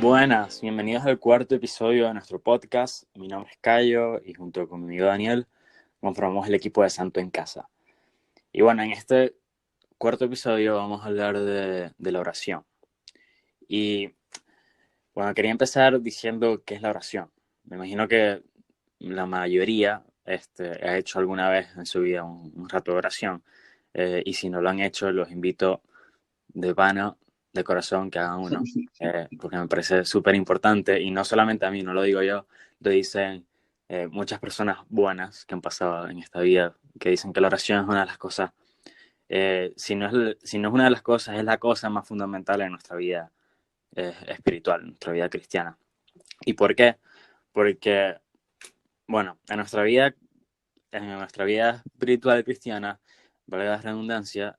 Buenas, bienvenidos al cuarto episodio de nuestro podcast. Mi nombre es Cayo y junto con mi amigo Daniel conformamos el equipo de Santo en Casa. Y bueno, en este cuarto episodio vamos a hablar de la oración. Y bueno, quería empezar diciendo qué es la oración. Me imagino que la mayoría ha hecho alguna vez en su vida un rato de oración. Y si no lo han hecho, los invito de pana, de corazón, que hagan uno, porque me parece súper importante, y no solamente a mí, no lo digo yo, lo dicen muchas personas buenas que han pasado en esta vida, que dicen que la oración es una de las cosas, si no es una de las cosas, es la cosa más fundamental en nuestra vida espiritual, en nuestra vida cristiana. ¿Y por qué? Porque, bueno, en nuestra vida espiritual cristiana, valga la redundancia,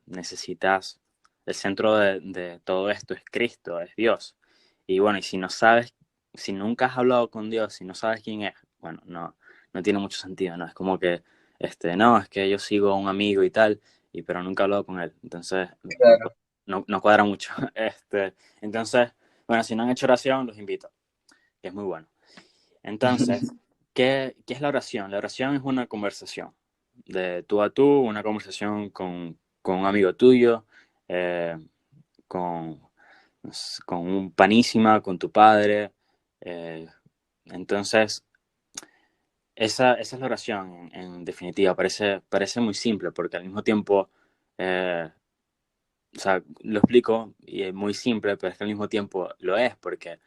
necesitas, el centro de todo esto es Cristo, es Dios. Y bueno, y si no sabes, si nunca has hablado con Dios, si no sabes quién es, bueno, no tiene mucho sentido, ¿no? Es como que, no, es que yo sigo a un amigo y tal, pero nunca he hablado con él. Entonces, Claro. no cuadra mucho. Entonces, bueno, si no han hecho oración, los invito, que es muy bueno. Entonces, ¿qué es la oración? La oración es una conversación de tú a tú, una conversación con un amigo tuyo, eh, con, con un panísima, con tu padre. eh, entonces, esa es la oración, en definitiva. Parece muy simple, porque al mismo tiempo, eh, o sea, lo explico y es muy simple, pero es que al mismo tiempo lo es, porque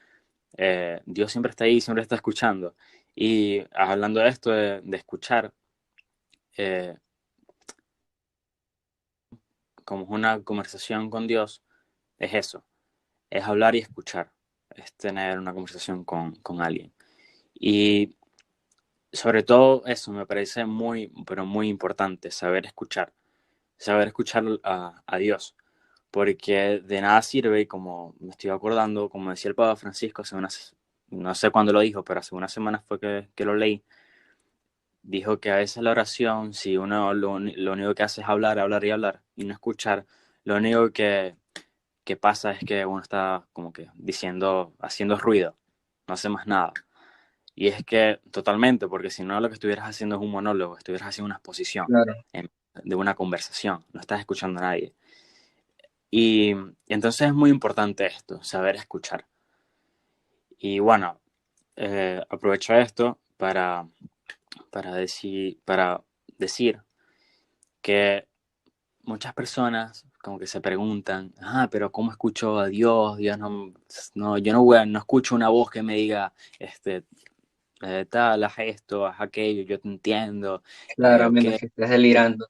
Dios siempre está ahí, siempre está escuchando. Y hablando de esto, de escuchar, eh, como es una conversación con Dios, es eso, es hablar y escuchar, es tener una conversación con alguien. Y sobre todo eso me parece muy, pero muy importante, saber escuchar a Dios, porque de nada sirve, y como me estoy acordando, como decía el Papa Francisco no sé cuándo lo dijo, pero hace unas semanas fue que lo leí. Dijo que a veces la oración, si uno lo único que hace es hablar, hablar y hablar y no escuchar, lo único que pasa es que uno está como que diciendo, haciendo ruido, no hace más nada. Y es que totalmente, porque si no lo que estuvieras haciendo es un monólogo, estuvieras haciendo una exposición Claro, de una conversación, no estás escuchando a nadie. Y entonces es muy importante esto, saber escuchar. Y bueno, aprovecho esto para decir que muchas personas como que se preguntan, pero ¿cómo escucho a Dios? Dios yo no escucho una voz que me diga, tal, haz esto, haz aquello, yo te entiendo, claro, a ok. menos que estés delirando.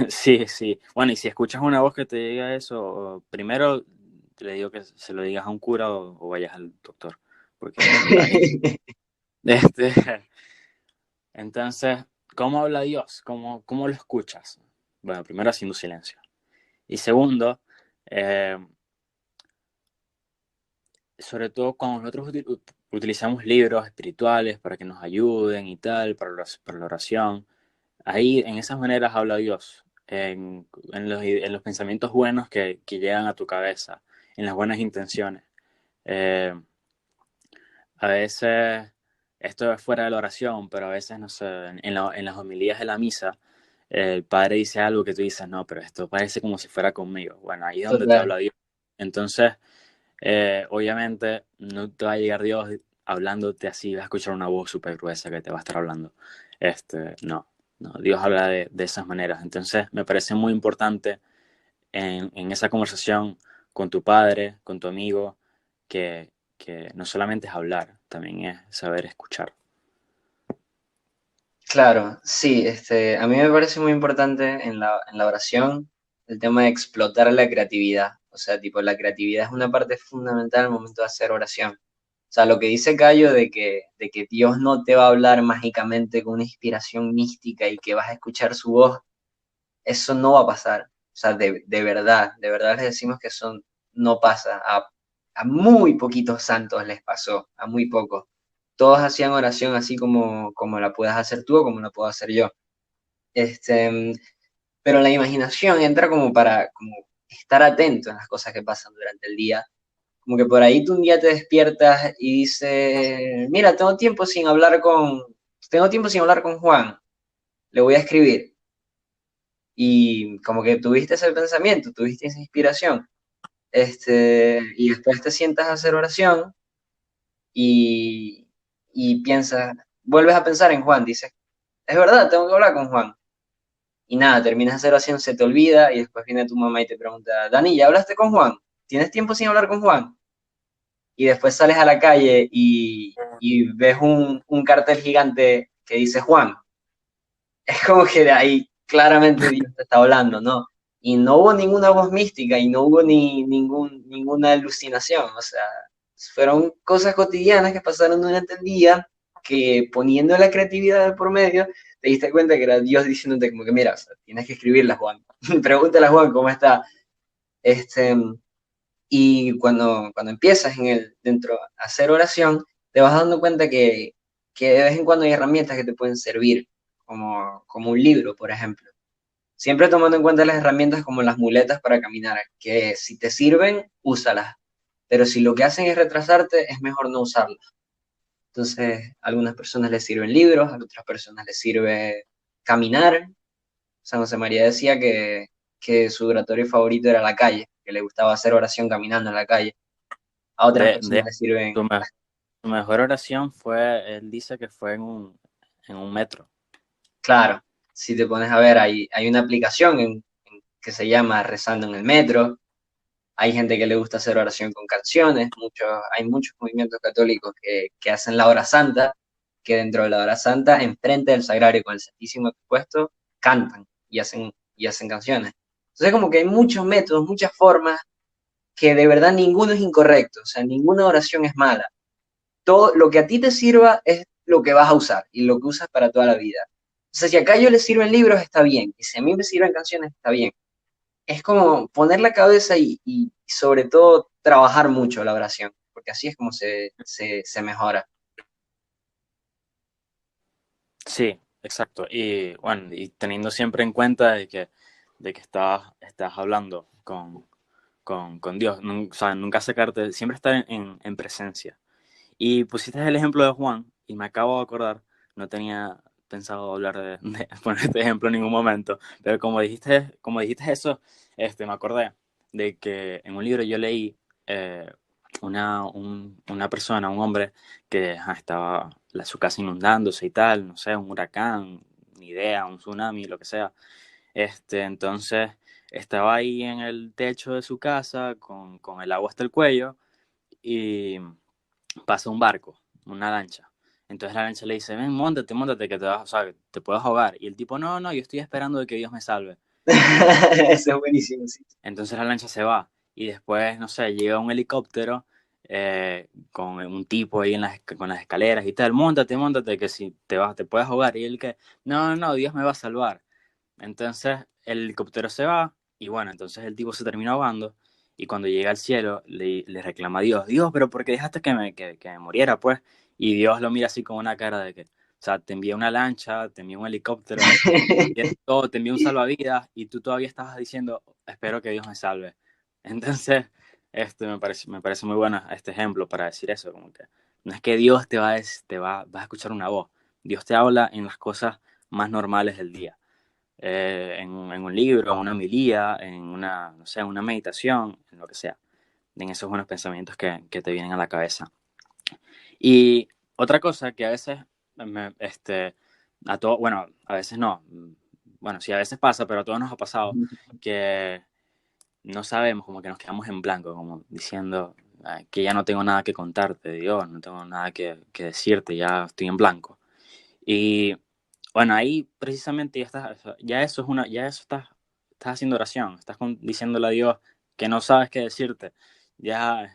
Sí, sí. Bueno, y si escuchas una voz que te diga eso, primero le digo que se lo digas a un cura o vayas al doctor, porque este, entonces, ¿cómo habla Dios? ¿Cómo lo escuchas? Bueno, primero haciendo silencio. Y segundo, eh, sobre todo cuando nosotros utilizamos libros espirituales para que nos ayuden y tal, para la oración, ahí en esas maneras habla Dios, en los pensamientos buenos que llegan a tu cabeza, en las buenas intenciones. Eh, a veces, esto es fuera de la oración, pero a veces, no sé, en las homilías de la misa, el padre dice algo que tú dices, no, pero esto parece como si fuera conmigo. Bueno, ahí es donde te Total. habla Dios. Entonces, obviamente no te va a llegar Dios hablándote así, vas a escuchar una voz súper gruesa que te va a estar hablando. No, no, Dios habla de esas maneras. Entonces me parece muy importante en esa conversación con tu padre, con tu amigo, que no solamente es hablar, también es saber escuchar. Claro, sí, a mí me parece muy importante en la oración el tema de explotar la creatividad. O sea, tipo, la creatividad es una parte fundamental al momento de hacer oración. O sea, lo que dice Cayo de que Dios no te va a hablar mágicamente con una inspiración mística y que vas a escuchar su voz, eso no va a pasar. O sea, de verdad les decimos que eso no pasa. A muy poquitos santos les pasó, a muy pocos. Todos hacían oración así como la puedes hacer tú o como la puedo hacer yo. Este, pero la imaginación entra como para como estar atento en las cosas que pasan durante el día Como que por ahí tú un día te despiertas y dices, mira, tengo tiempo sin hablar con Juan, le voy a escribir. Y como que tuviste ese pensamiento, tuviste esa inspiración, y después te sientas a hacer oración y, y piensas, vuelves a pensar en Juan, dices, es verdad, tengo que hablar con Juan. Y nada, terminas de hacer oración, se te olvida y después viene tu mamá y te pregunta, Dani, ¿ya hablaste con Juan? ¿Tienes tiempo sin hablar con Juan? Y después sales a la calle y ves un cartel gigante que dice Juan. Es como que de ahí claramente Dios te está hablando, ¿no? Y no hubo ninguna voz mística y no hubo ninguna alucinación, o sea, fueron cosas cotidianas que pasaron durante el día que poniendo la creatividad de por medio, te diste cuenta que era Dios diciéndote como que mira, o sea, tienes que escribirla, Juan. Pregúntale a Juan cómo está. Este, y cuando empiezas dentro a hacer oración, te vas dando cuenta que de vez en cuando hay herramientas que te pueden servir, como un libro, por ejemplo. Siempre tomando en cuenta las herramientas como las muletas para caminar, que si te sirven, úsalas. Pero si lo que hacen es retrasarte, es mejor no usarlas. Entonces, a algunas personas les sirven libros, a otras personas les sirve caminar. San José María decía que su oratorio favorito era la calle, que le gustaba hacer oración caminando en la calle. A otras De personas les sirven, tu, tu mejor oración fue, él dice que fue en un metro. claro, si te pones a ver, hay una aplicación que se llama Rezando en el Metro. Hay gente que le gusta hacer oración con canciones, hay muchos movimientos católicos que hacen la hora santa, que dentro de la hora santa, enfrente del sagrario con el Santísimo expuesto, cantan y hacen canciones. Entonces como que hay muchos métodos, muchas formas, que de verdad ninguno es incorrecto, o sea, ninguna oración es mala. Todo lo que a ti te sirva es lo que vas a usar y lo que usas para toda la vida. O sea, si acá yo les sirven libros, está bien, y si a mí me sirven canciones, está bien. Es como poner la cabeza y sobre todo trabajar mucho la oración, porque así es como se mejora. Sí, exacto. Y bueno, y teniendo siempre en cuenta de que estás hablando con Dios, o sea, nunca sacarte, siempre estar en presencia. Y pusiste el ejemplo de Juan, y me acabo de acordar, no tenía pensado hablar de poner este ejemplo en ningún momento, pero como dijiste eso, me acordé de que en un libro yo leí eh, una persona, un hombre, que estaba su casa inundándose y tal, no sé, un huracán, ni idea, un tsunami, lo que sea. Entonces estaba ahí en el techo de su casa con el agua hasta el cuello y pasa un barco, una lancha. Entonces la lancha le dice, ven, móntate, que te vas, o sea, que te puedes ahogar. Y el tipo, no, no, yo estoy esperando de que Dios me salve. Eso es buenísimo, sí. Entonces la lancha se va. Y después, no sé, llega un helicóptero con un tipo ahí con las escaleras y tal, móntate, que si te vas, te puedes ahogar. Y él que, no, no, no, Dios me va a salvar. Entonces el helicóptero se va y bueno, entonces el tipo se termina ahogando y cuando llega al cielo le reclama a Dios, Dios, pero ¿por qué dejaste que me muriera pues? Y Dios lo mira así con una cara de que, o sea, te envié una lancha, te envié un helicóptero, te envié todo, te envié un salvavidas y tú todavía estabas diciendo, espero que Dios me salve. Entonces, me parece muy bueno este ejemplo para decir eso, como que no es que Dios vas a escuchar una voz, Dios te habla en las cosas más normales del día en un libro, en una homilía, en una, no sé, una meditación, en lo que sea, en esos buenos pensamientos que te vienen a la cabeza. Y otra cosa que a veces, a todo, bueno, a veces no, bueno, sí, a veces pasa, pero a todos nos ha pasado que no sabemos, como que nos quedamos en blanco, como diciendo que ya no tengo nada que contarte, Dios, no tengo nada que decirte, ya estoy en blanco. Y bueno, ahí precisamente ya estás, ya eso es una, ya eso estás haciendo oración, diciéndole a Dios que no sabes qué decirte, ya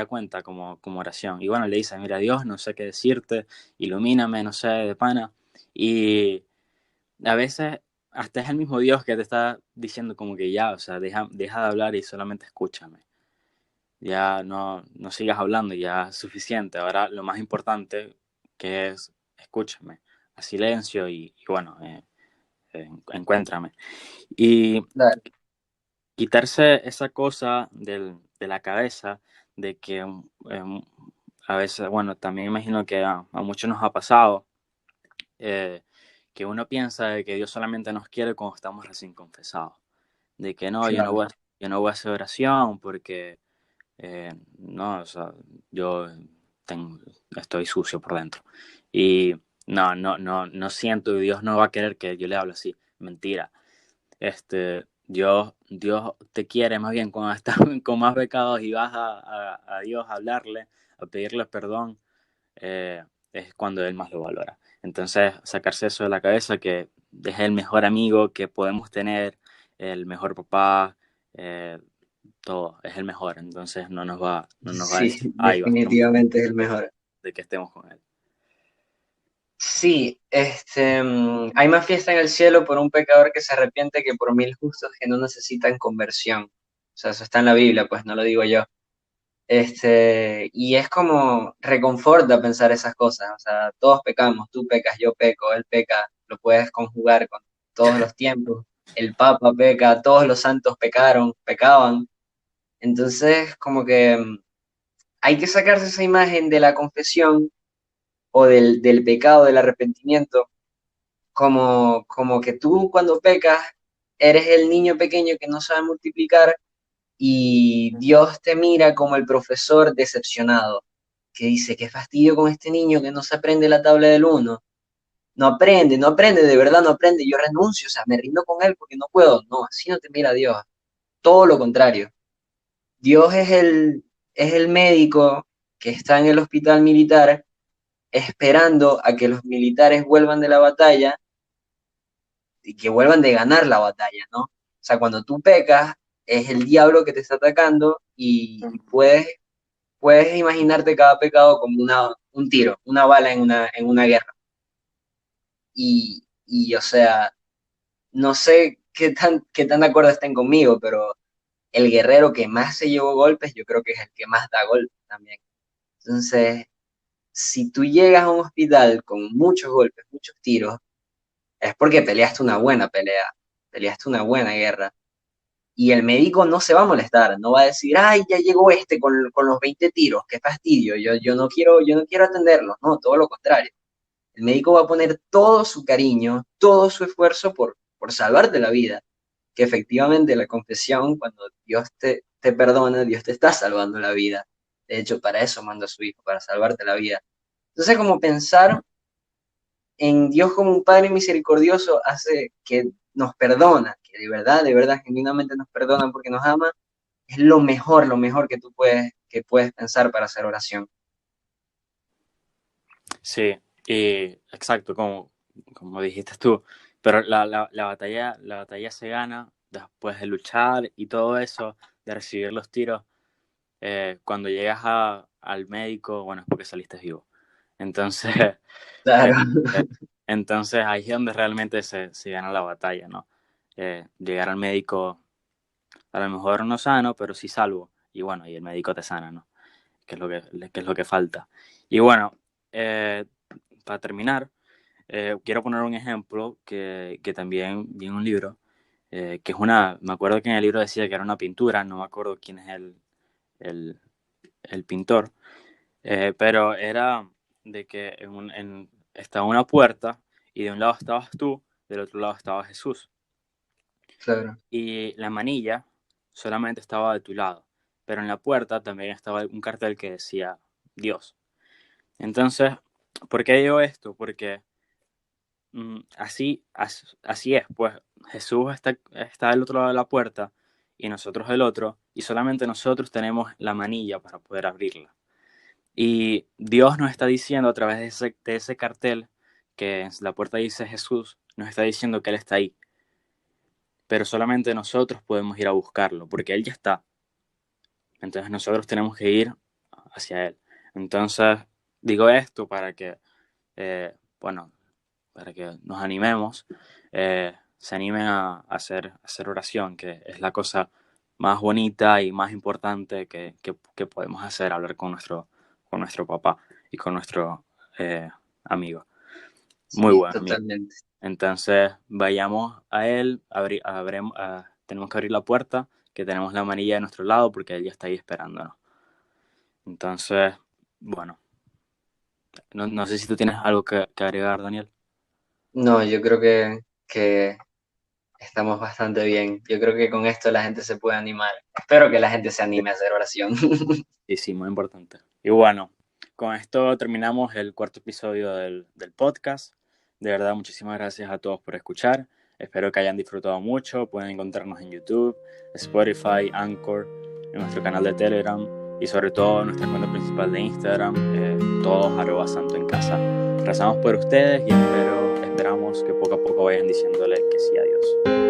cuenta como oración. Y bueno, le dices, mira, Dios, no sé qué decirte, ilumíname, no sé, de pana. Y a veces hasta es el mismo Dios que te está diciendo como que ya, o sea, deja de hablar y solamente escúchame. Ya no sigas hablando, ya es suficiente. Ahora lo más importante que es escúchame a silencio y bueno, encuéntrame. Y Claro. quitarse esa cosa de la cabeza de que a veces, bueno, también imagino que a muchos nos ha pasado, eh, que uno piensa de que Dios solamente nos quiere cuando estamos recién confesados, de que no, Claro. yo no voy a hacer oración porque, no, o sea, yo tengo, estoy sucio por dentro. Y no siento que Dios no va a querer que yo le hable así. Mentira. Dios te quiere más bien cuando estás con más pecados y vas a Dios a hablarle, a pedirle perdón, es cuando Él más lo valora. Entonces, sacarse eso de la cabeza, que es el mejor amigo que podemos tener, el mejor papá, eh, todo, es el mejor. Entonces, no nos va a Sí, decir, ay, va a estar muy definitivamente es el mejor. de que estemos con Él. Sí, hay más fiesta en el cielo por un pecador que se arrepiente que por 1000 justos que no necesitan conversión. O sea, eso está en la Biblia, pues no lo digo yo. Y es como reconforta pensar esas cosas. O sea, todos pecamos, tú pecas, yo peco, él peca, lo puedes conjugar con todos los tiempos. El Papa peca, todos los santos pecaron, pecaban. Entonces, como que hay que sacarse esa imagen de la confesión o del pecado, del arrepentimiento como que tú cuando pecas eres el niño pequeño que no sabe multiplicar y Dios te mira como el profesor decepcionado, que dice, qué fastidio con este niño que no se aprende la tabla del uno. No aprende, no aprende, de verdad no aprende, yo renuncio, o sea, me rindo con él porque no puedo. No, así no te mira Dios, todo lo contrario. Dios es el médico que está en el hospital militar esperando a que los militares vuelvan de la batalla y que vuelvan de ganar la batalla, ¿no? O sea, cuando tú pecas, es el diablo que te está atacando y puedes imaginarte cada pecado como un tiro, una bala en una guerra. O sea, no sé qué tan de acuerdo estén conmigo, pero el guerrero que más se llevó golpes, yo creo que es el que más da golpes también. Entonces, si tú llegas a un hospital con muchos golpes, muchos tiros, es porque peleaste una buena pelea, peleaste una buena guerra. Y el médico no se va a molestar, no va a decir, ay, ya llegó este con los 20 tiros, qué fastidio, yo no quiero atenderlo, no, todo lo contrario. El médico va a poner todo su cariño, todo su esfuerzo por salvarte la vida. Que efectivamente la confesión, cuando Dios te perdona, Dios te está salvando la vida. De hecho, para eso manda a su Hijo, para salvarte la vida. Entonces, como pensar en Dios como un Padre misericordioso hace que nos perdona, que de verdad, genuinamente nos perdona porque nos ama, es lo mejor que puedes pensar para hacer oración. Sí, y exacto, como dijiste tú, pero la batalla se gana después de luchar y todo eso, de recibir los tiros. Cuando llegas al médico, bueno, es porque saliste vivo. Entonces, eh, Claro, eh, entonces ahí es donde realmente se gana la batalla, ¿no? Llegar al médico, a lo mejor no sano, pero sí salvo. Y bueno, y el médico te sana, ¿no? Que es lo que falta. Y bueno, eh, para terminar, quiero poner un ejemplo que también vi en un libro, que es me acuerdo que en el libro decía que era una pintura, no me acuerdo quién es el, el pintor, pero era de que estaba una puerta y de un lado estabas tú, del otro lado estaba Jesús. claro. Y la manilla solamente estaba de tu lado, pero en la puerta también estaba un cartel que decía Dios. Entonces, ¿por qué digo esto? Porque así es, pues Jesús está del otro lado de la puerta y nosotros del otro, y solamente nosotros tenemos la manilla para poder abrirla. Y Dios nos está diciendo a través de ese cartel que en la puerta dice Jesús, nos está diciendo que Él está ahí, pero solamente nosotros podemos ir a buscarlo, porque Él ya está. Entonces nosotros tenemos que ir hacia Él. Entonces digo esto para que, bueno, para que nos animemos, se animen a hacer oración, que es la cosa más bonita y más importante que podemos hacer, hablar con nuestro papá y con nuestro amigo. Muy Sí, buen amigo. totalmente. Entonces, vayamos a él, tenemos que abrir la puerta, que tenemos la manilla de nuestro lado porque Él ya está ahí esperándonos. Entonces, bueno, no sé si tú tienes algo que agregar, Daniel. No, yo creo que estamos bastante bien. Yo creo que con esto la gente se puede animar. Espero que la gente se anime a hacer oración. Sí, sí, muy importante. Y bueno, con esto terminamos el cuarto episodio del podcast. De verdad, muchísimas gracias a todos por escuchar. Espero que hayan disfrutado mucho. Pueden encontrarnos en YouTube, Spotify, Anchor, en nuestro canal de Telegram y sobre todo en nuestra cuenta principal de Instagram, todos @santo en casa. Rezamos por ustedes y esperamos que poco a poco vayan diciéndole que sí a Dios.